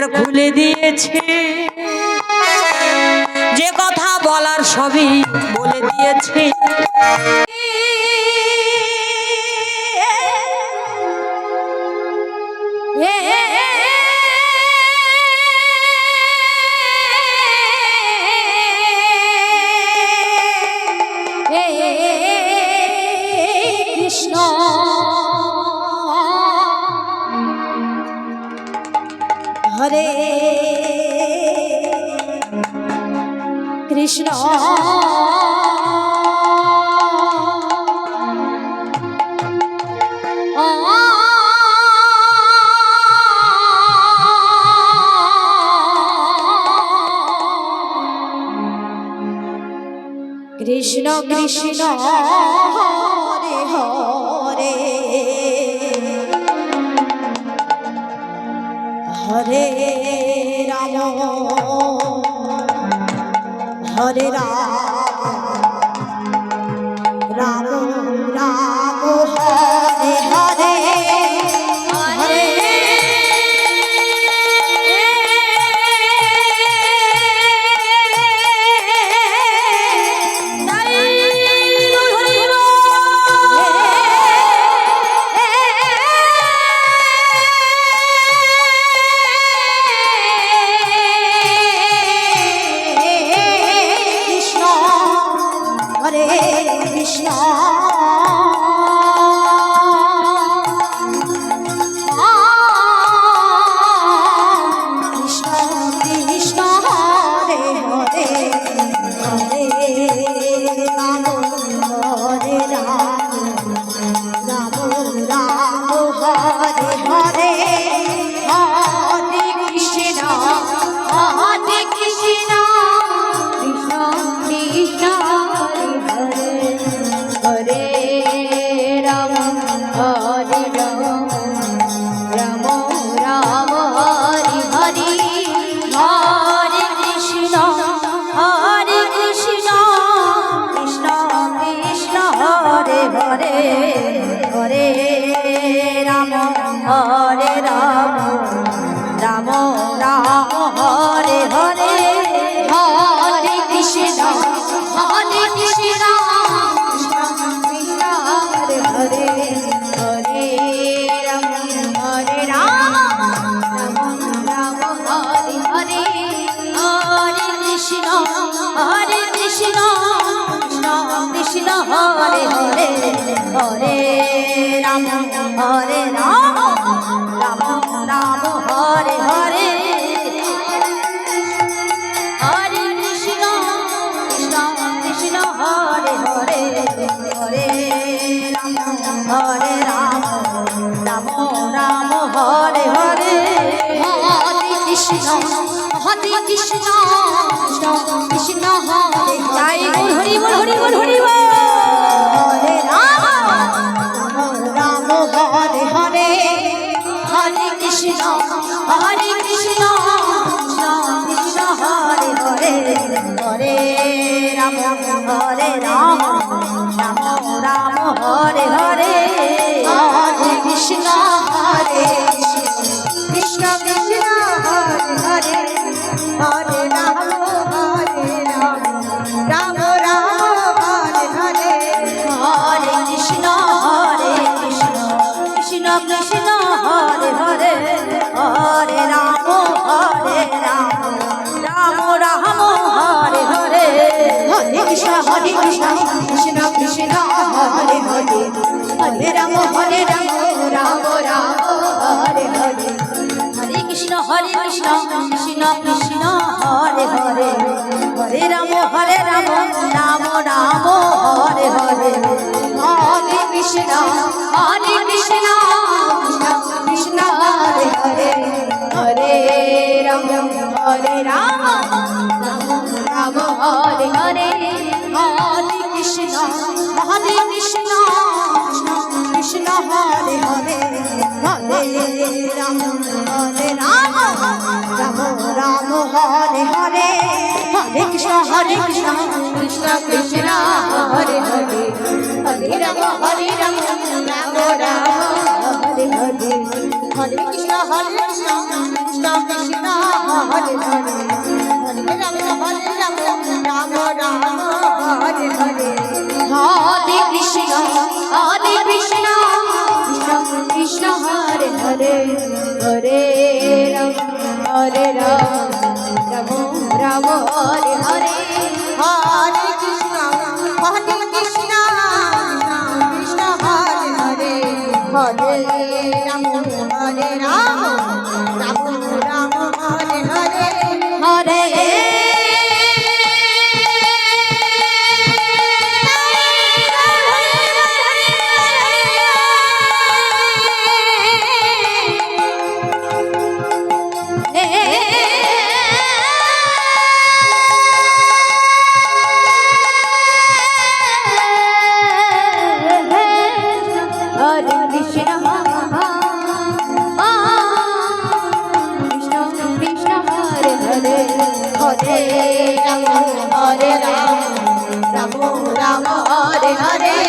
দ্বার খুলে দিয়েছে, যে কথা বলার সবই বলে দিয়েছে। কৃষ্ণ হরে কৃষ্ণ কৃষ্ণ কৃষ্ণ হরে হরে হরে রাম হরে রাম রাম রাম হরে হরে হরে কৃষ্ণ কৃষ্ণ হরে হরে হরে রাম হরে রাম রাম রাম হরে হরে হরে কৃষ্ণ হরে কৃষ্ণ কৃষ্ণ কৃষ্ণ হরে রাম হরে রাম রাম রাম হরে হরে হরে কৃষ্ণ কৃষ্ণ কৃষ্ণ হরে হরে হরে রাম হরে রাম রাম রাম হরে হরে হরে কৃষ্ণ কৃষ্ণ হরে হরে হরে রাম হরে রাম রাম রাম হরে হরে হরে কৃষ্ণ কৃষ্ণ কৃষ্ণ হরে হরে হরে রাম হরে রাম রাম রাম হরে হরে হরে কৃষ্ণ কৃষ্ণ হরে হরে হরে রাম হরে রাম রাম রাম হরে হরে হরে কৃষ্ণ কৃষ্ণ কৃষ্ণ হরে জয় হরি বল হরি বল হরি বল হরে রাম রাম হরে হরে হরে কৃষ্ণ কৃষ্ণ কৃষ্ণ হরে হরে হরে রাম হরে রাম রাম রাম হরে হরে হরে কৃষ্ণ হরে কৃষ্ণ কৃষ্ণ হরে হরে হরে রাম রাম রাম হরে হরে হরে কৃষ্ণ কৃষ্ণ কৃষ্ণ হরে হরে হরে রাম রাম রাম হরে হরে হরে কৃষ্ণ কৃষ্ণ কৃষ্ণ হরে হরে হরে রাম রাম রাম হরে হরে হরে কৃষ্ণ কৃষ্ণ কৃষ্ণ হরে হরে হরে রাম রাম রাম হরে হরে হরে কৃষ্ণ কৃষ্ণ হরে হরে হরে রাম রাম রাম হরে হরে হরে কৃষ্ণ কৃষ্ণ হরে হরে হরে রাম রাম রাম হরে হরে হরে কৃষ্ণ কৃষ্ণ কৃষ্ণ হরে হরে হরে রাম রাম রাম হরে হরে হরে কৃষ্ণ কৃষ্ণ কৃষ্ণ হরে হরে হরে রাম রাম রাম হরে হরে হরে কৃষ্ণ কৃষ্ণ কৃষ্ণ হরে হরে হরে রাম রাম রাম হরে হরে হরে কৃষ্ণ কৃষ্ণ কৃষ্ণ হরে হরে হরে রাম রাম রাম হরে হরে হরে हरे राम राम राम हरे हरे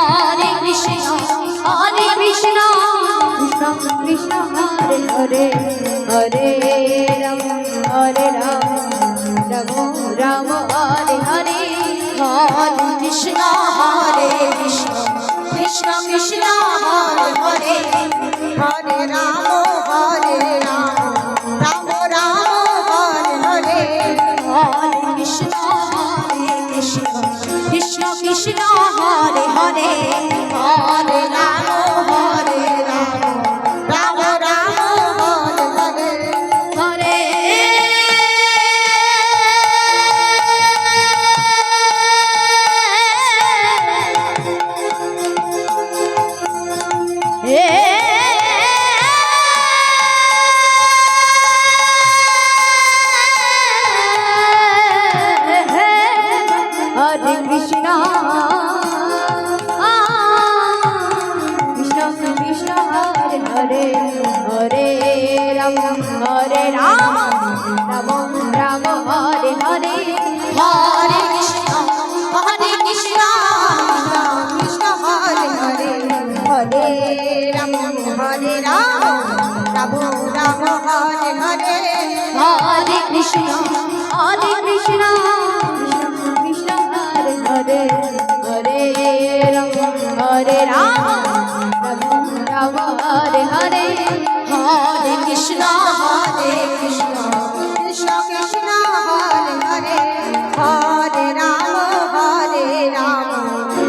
हरे कृष्ण कृष्ण कृष्ण हरे हरे हरे राम राम राम हरे हरे हरे कृष्ण कृष्ण कृष्ण हरे हरे हरे राम राम राम हरे हरे हरे कृष्ण कृष्ण कृष्ण हरे हरे हरे राम राम हरे हरे हरे कृष्ण कृष्ण कृष्ण हरे हरे हरे राम राम राम हरे हरे हरे कृष्ण कृष्ण कृष्ण हरे हरे हरे राम राम राम हरे हरे हरे कृष्ण कृष्ण कृष्ण हरे हरे हरे राम राम हरे हरे हरे कृष्ण कृष्ण कृष्ण हरे हरे हरे राम राम हरे हरे हरे कृष्ण कृष्ण कृष्ण हरे हरे हरे राम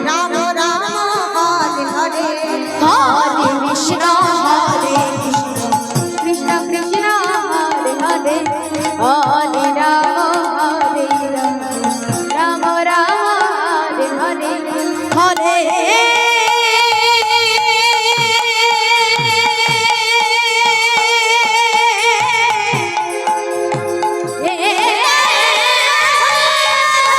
राम राम हरे हरे हरे कृष्ण कृष्ण कृष्ण हरे हरे हरे राम राम हरे हरे हरे हरे कृष्ण कृष्ण कृष्ण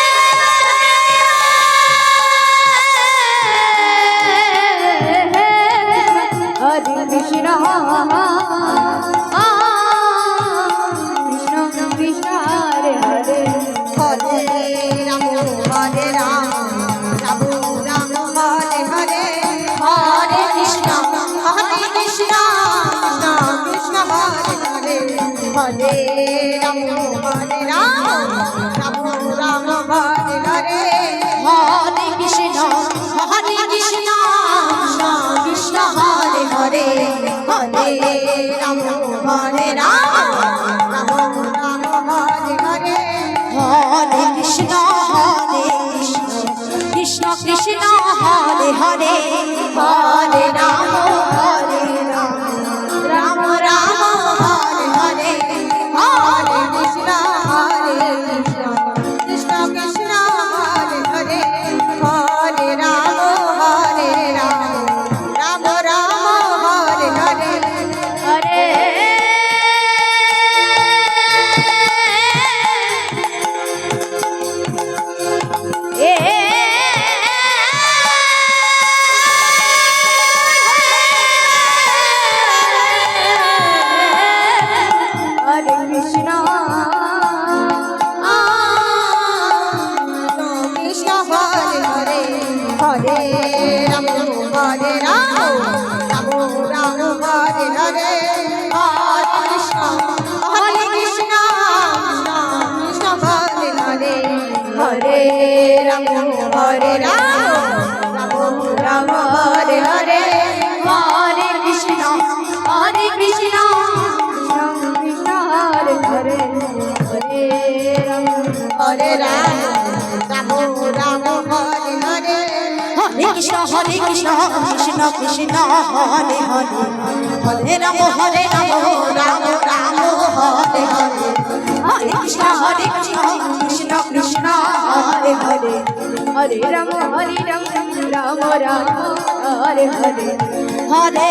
हरे हरे हरे राम राम हरे हरे हरे कृष्ण कृष्ण कृष्ण हरे हरे हरे राम राम हरे हरे हरे कृष्ण कृष्ण कृष्ण हरे हरे हरे राम हरे हरे हरे कृष्ण कृष्ण कृष्ण हरे हरे हरे राम राम हरे हरे हरे कृष्ण कृष्ण कृष्ण हरे हरे हरे राम राम हरे हरे हरे হরে রাম রাম রাম হরে হরে হরে কৃষ্ণ কৃষ্ণ কৃষ্ণ হরে হরে হরে রাম রাম রাম হরে হরে হরে কৃষ্ণ কৃষ্ণ কৃষ্ণ হরে হরে হরে রাম রাম রাম হরে হরে হরে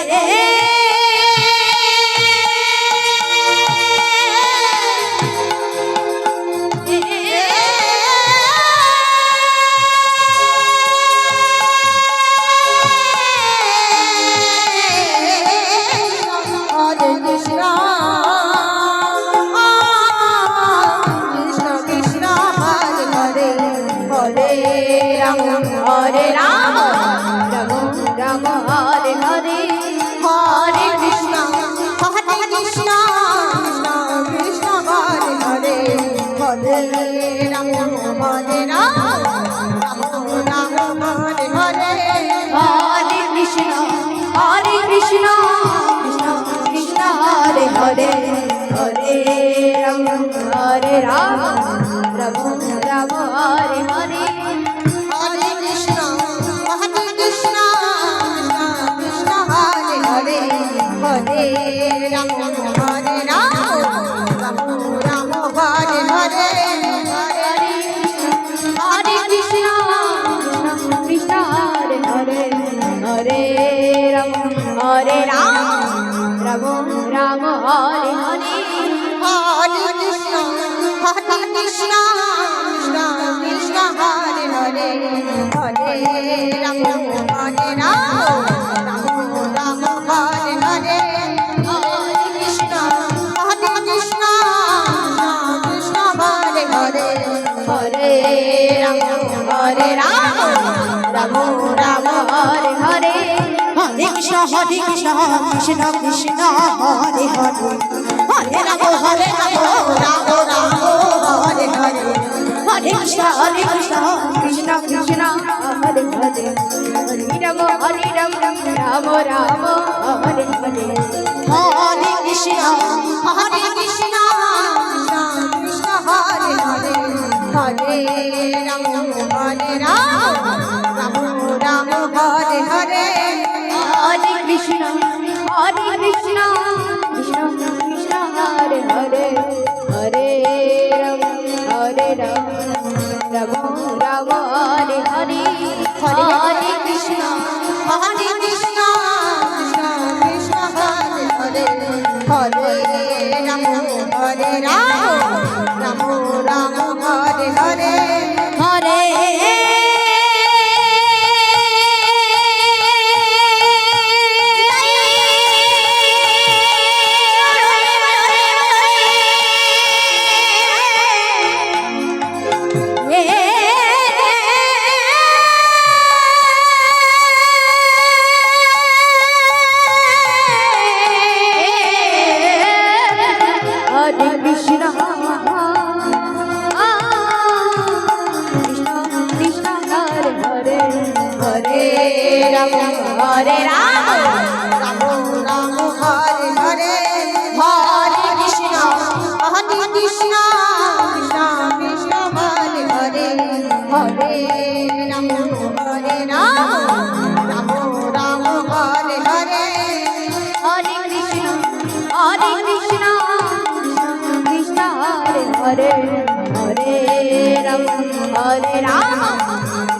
हरे राम राम राम हरे हरे हरे कृष्ण कृष्ण कृष्ण हरे हरे हरे राम हरे राम राम राम हरे हरे हरे कृष्ण कृष्ण कृष्ण हरे हरे हरे राम हरे राम राम राम हरे हरे हरे राम हरे राम राम राम हरे हरे हरे कृष्ण कृष्ण हरे हरे हरे राम हरे राम राम राम हरे हरे हरे कृष्ण कृष्ण कृष्ण हरे हरे हरे राम हरे राम राम राम हरे हरे हरे राम राम राम हरे हरे हरे कृष्ण कृष्ण कृष्ण हरे हरे हरे राम राम राम हरे हरे हरे कृष्ण कृष्ण कृष्ण हरे हरे हरे राम राम राम हरे हरे हरे कृष्ण कृष्ण कृष्ण हरे हरे हरे राम हरे राम राम राम हरे हरे हरे कृष्ण कृष्ण कृष्ण कृष्ण हरे हरे हरे राम राम राम हरे हरे हरे कृष्ण कृष्ण कृष्ण कृष्ण हरे हरे हरे राम राम राम हरे हरे हरे हरे कृष्ण कृष्ण हरे हरे हरे राम राम राम हरे हरे हरे कृष्ण कृष्ण कृष्ण कृष्ण हरे हरे हरे राम राम राम हरे हरे हरे कृष्ण कृष्ण हरे हरे हरे राम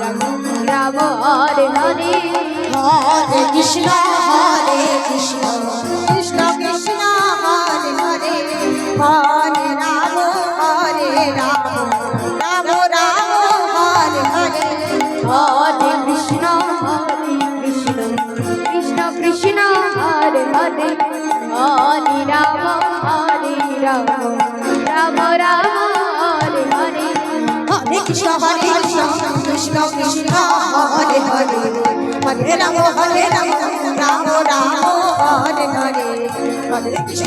राम राम हरे हरे हरे कृष्ण कृष्ण कृष्ण हरे हरे हरे राम राम राम हरे हरे हरे कृष्ण कृष्ण कृष्ण हरे हरे हरे राम राम राम हरे हरे हरे कृष्ण कृष्ण कृष्ण हरे हरे हरे राम राम राम हरे हरे हरे कृष्ण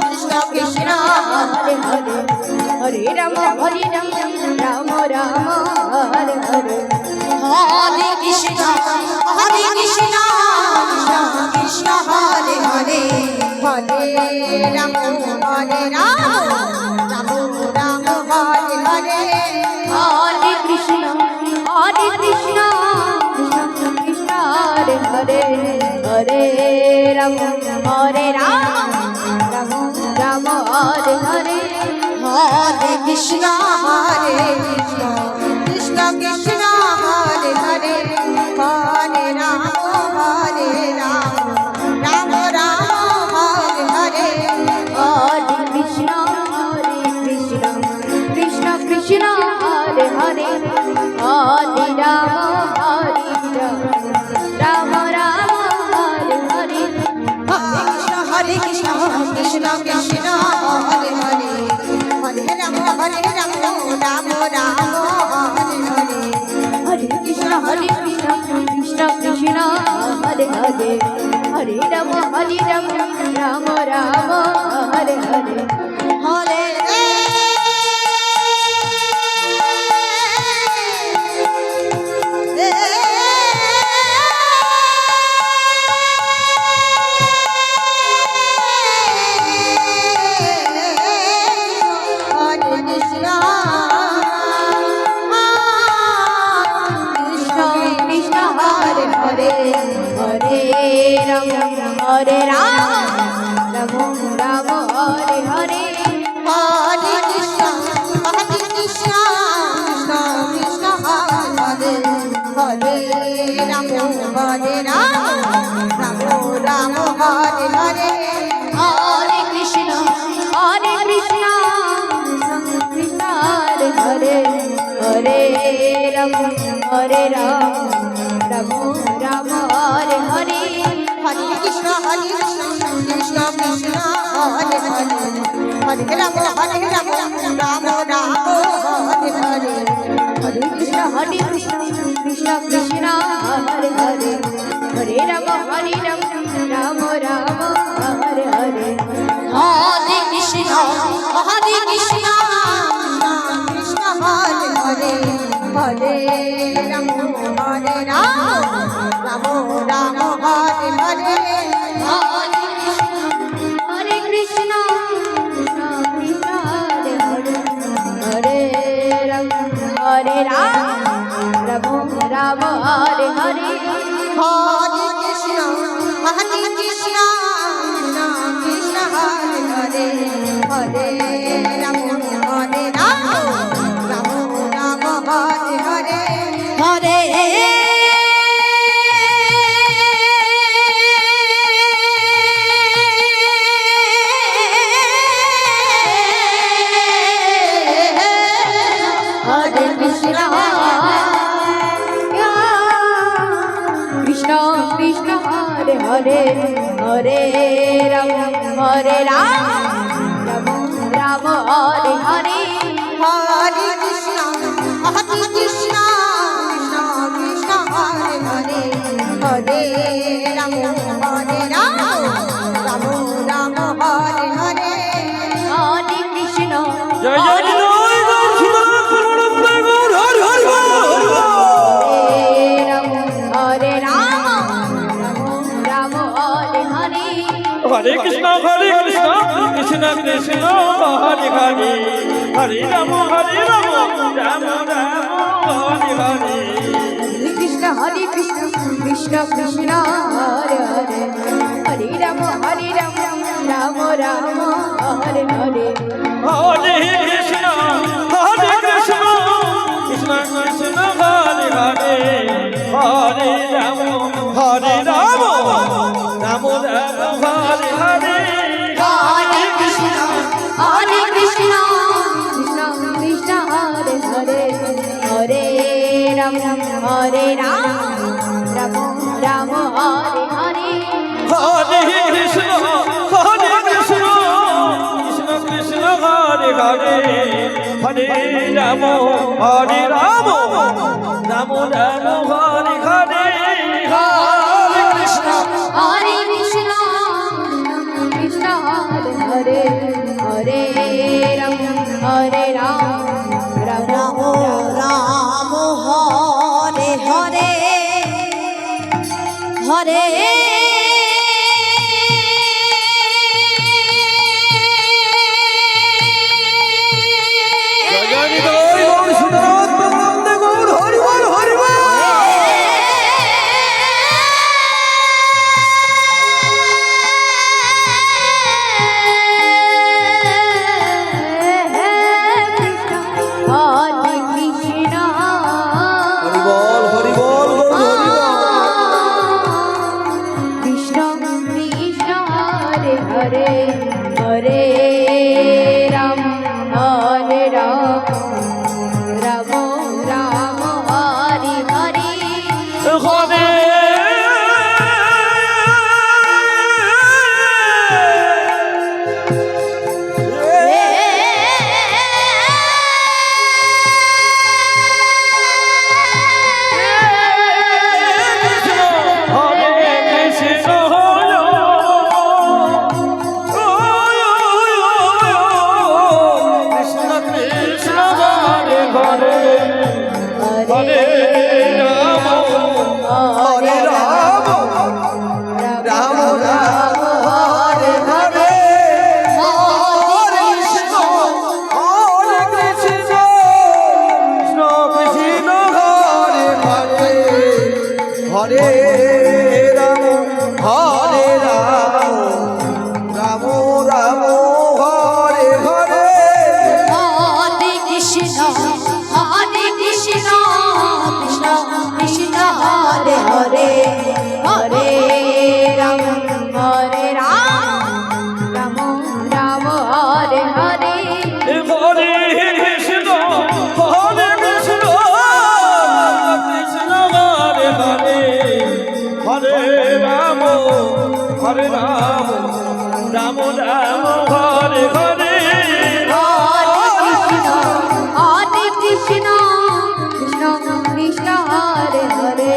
कृष्ण कृष्ण हरे हरे हरे राम राम हरे हरे हरे कृष्ण कृष्ण कृष्ण हरे हरे हरे राम राम राम हरे हरे হরে রাম হরে রাম রাম রাম হরে হরে হরে কৃষ্ণ হরে কৃষ্ণ কৃষ্ণ কৃষ্ণ হরে হরে হরে রাম রাম রাম হরে হরে হরে কৃষ্ণ কৃষ্ণ কৃষ্ণ হরে হরে হরে রাম রাম রাম হরে হরে হরে কৃষ্ণ কৃষ্ণ কৃষ্ণ হরে হরে হরে রাম রাম রাম হরে হরে হরে কৃষ্ণ কৃষ্ণ কৃষ্ণ হরে হরে হরে রাম রাম রাম হরে হরে হরে কৃষ্ণ হরে হরে হরে রাম হরে রাম রাম রাম হরে হরে হরে কৃষ্ণ কৃষ্ণ কৃষ্ণ হরে হরে রাম রাম রাম হরে হরে হরে কৃষ্ণ কৃষ্ণ হরে হরে হরে রাম রাম রাম হরে হরে হরে কৃষ্ণ কৃষ্ণ কৃষ্ণ হরে হরে হরে রাম রাম রাম হরে হরে হরে কৃষ্ণ কৃষ্ণ কৃষ্ণ হরে হরে হরে রাম রাম রাম হরে হরে হরে কৃষ্ণ কৃষ্ণ কৃষ্ণ হরে হরে হরে রাম রাম রাম হরে হরে হরে কৃষ্ণ কৃষ্ণ হরে হরে হরে রাম রাম রাম হরে হরে হরে কৃষ্ণ কৃষ্ণ কৃষ্ণ হরে হরে হরে রাম রাম রাম হরে হরে হরে হরে কৃষ্ণ কৃষ্ণ কৃষ্ণ হরে হরে হরে রাম রাম রাম হরে হরে হরে কৃষ্ণ কৃষ্ণ কৃষ্ণ হরে হরে হরে রাম রাম রাম হরে হরে হরে কৃষ্ণ জয় জয় জয় জয় সীতানাথ পরমানন্দ গৌর হরি হরি বল। হরে রাম রাম হরে হরে হরে কৃষ্ণ কৃষ্ণ কৃষ্ণ হরে হরে হরে রাম রাম হরে হরে কৃষ্ণ কৃষ্ণ কৃষ্ণ হরে হরে হরে রাম রাম রাম হরে হরে হরে কৃষ্ণ কৃষ্ণ কৃষ্ণ হরে হরে হরে রাম রাম হরে হরে হরে কৃষ্ণ কৃষ্ণ কৃষ্ণ হরে হরে হরে রাম রাম রাম হরে হরে হরে কৃষ্ণ কৃষ্ণ কৃষ্ণ হরে হরে হরে রাম রাম রাম হরে হরে হরে কৃষ্ণ কৃষ্ণ হরে হরে হরে রাম রাম রাম রাম হরে হরে হরে জয় জয় জয় গৌর সীতানাথ পরমানন্দ গৌর হরি বল হরি বল। হরে কৃষ্ণ হরি বল হরি বল হরি বল কৃষ্ণ কৃষ্ণ হরে হরে হরে রাম হরে রাম রাম রাম হরে হরে হরে হরে রাম রাম রাম হরে হরে হরে কৃষ্ণ হরে কৃষ্ণ কৃষ্ণ কৃষ্ণ হরে হরে হরে রাম হরে রাম রাম রাম হরে হরে হরে কৃষ্ণ কৃষ্ণ কৃষ্ণ হরে হরে হরে রাম রাম রাম হরে হরে হরে কৃষ্ণ কৃষ্ণ হরে হরে হরে রাম রাম রাম হরে হরে হরে কৃষ্ণ কৃষ্ণ কৃষ্ণ হরে হরে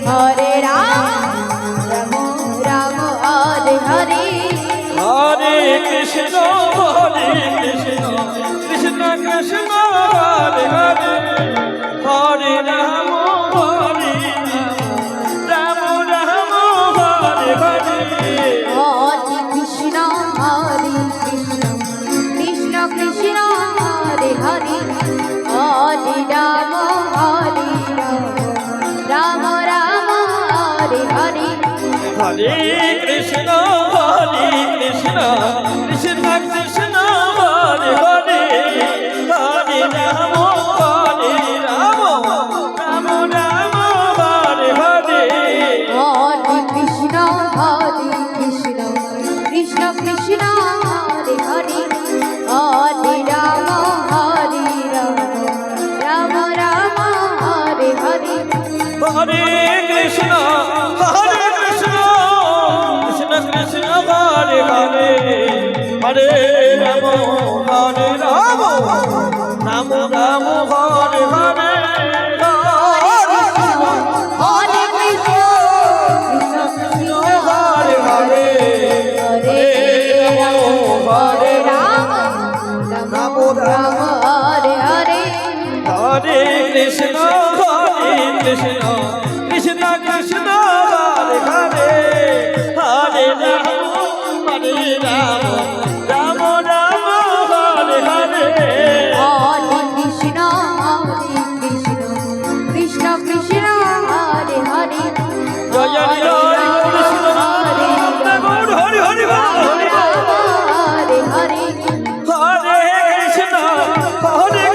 হরে রাম রাম রাম হরে হরে হরে কৃষ্ণ কৃষ্ণ কৃষ্ণ কৃষ্ণ হরে হরে হরে রাম রাম রাম হরে হরে হরে কৃষ্ণ কৃষ্ণ কৃষ্ণ হরে হরে হরে রাম রাম রাম হরে হরে হরে কৃষ্ণ কৃষ্ণ কৃষ্ণ কৃষ্ণ হরে হরে হরে রাম রাম রাম হরে হরে হরে কৃষ্ণ কৃষ্ণ কৃষ্ণ কৃষ্ণ হরে হরে হরে রাম রাম রাম হরে হরে হরে কৃষ্ণ কৃষ্ণ কৃষ্ণ কৃষ্ণ হরে হরে হরে রাম রাম রাম হরে হরে হরে কৃষ্ণ কৃষ্ণ কৃষ্ণ হরে হরে হরে রাম রাম রাম হরে হরে হরে কৃষ্ণ কৃষ্ণ কৃষ্ণ কৃষ্ণ হরে হরে হরে রাম রাম রাম হরে হরে হরে কৃষ্ণ কৃষ্ণ কৃষ্ণ হরে হরে জয় হরে কৃষ্ণ গৌর হরি হরি হরি হরে হরে হরে কৃষ্ণ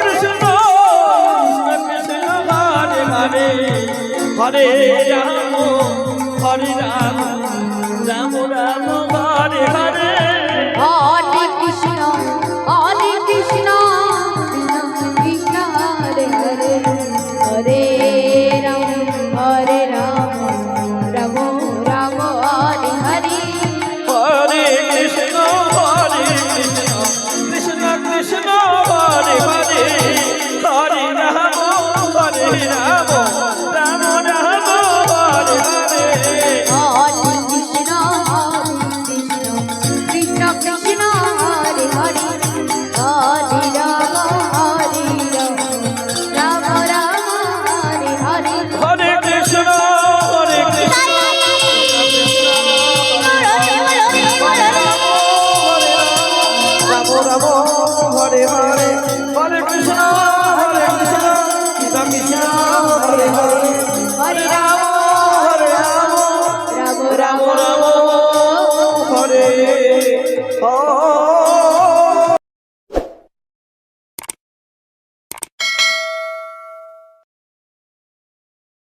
কৃষ্ণ কৃষ্ণ হরে হরে হরে রাম রাম রাম হরে হরে হরে কৃষ্ণ কৃষ্ণ কৃষ্ণ হরে হরে হরে রাম রাম রাম হরে হরে হরে কৃষ্ণ কৃষ্ণ কৃষ্ণ হরে হরে হরে রাম রাম রাম রাম হরে হরে হরে কৃষ্ণ কৃষ্ণ কৃষ্ণ কৃষ্ণ হরে হরে